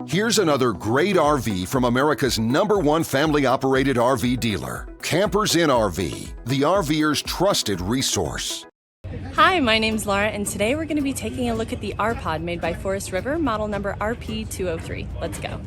Here's another great RV from America's #1 family-operated RV dealer, Campers in RV, the RVer's trusted resource. Hi, my name's Laura, and today we're going to be taking a look at the R-Pod made by Forest River, model number RP-203. Let's go.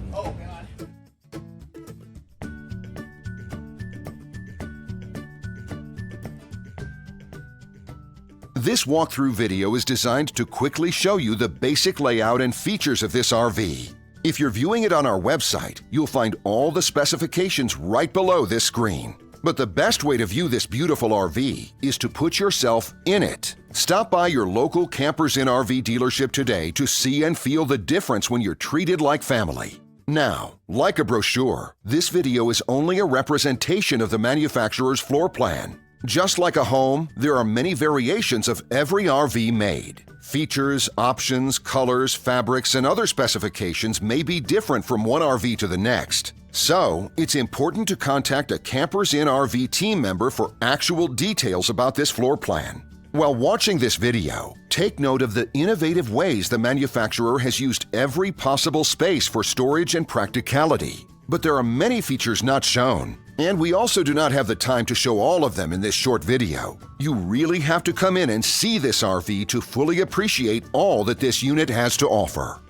This walkthrough video is designed to quickly show you the basic layout and features of this RV. If you're viewing it on our website, you'll find all the specifications right below this screen. But the best way to view this beautiful RV is to put yourself in it. Stop by your local Campers in RV dealership today to see and feel the difference when you're treated like family. Now, like a brochure, this video is only a representation of the manufacturer's floor plan. Just like a home, there are many variations of every RV made. Features, options, colors, fabrics, and other specifications may be different from one RV to the next. So, it's important to contact a Campers in RV team member for actual details about this floor plan. While watching this video, take note of the innovative ways the manufacturer has used every possible space for storage and practicality. But there are many features not shown, and we also do not have the time to show all of them in this short video. You really have to come in and see this RV to fully appreciate all that this unit has to offer.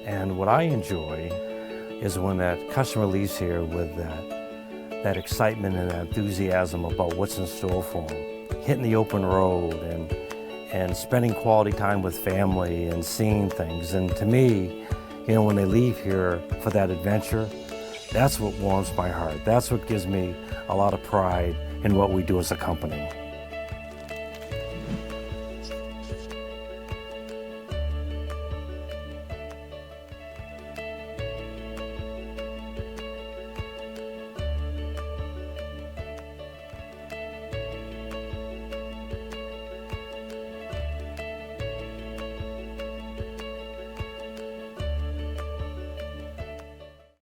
And what I enjoy is when that customer leaves here with that excitement and that enthusiasm about what's in store for them. Hitting the open road and spending quality time with family and seeing things. And to me, you know, when they leave here for that adventure, that's what warms my heart. That's what gives me a lot of pride in what we do as a company.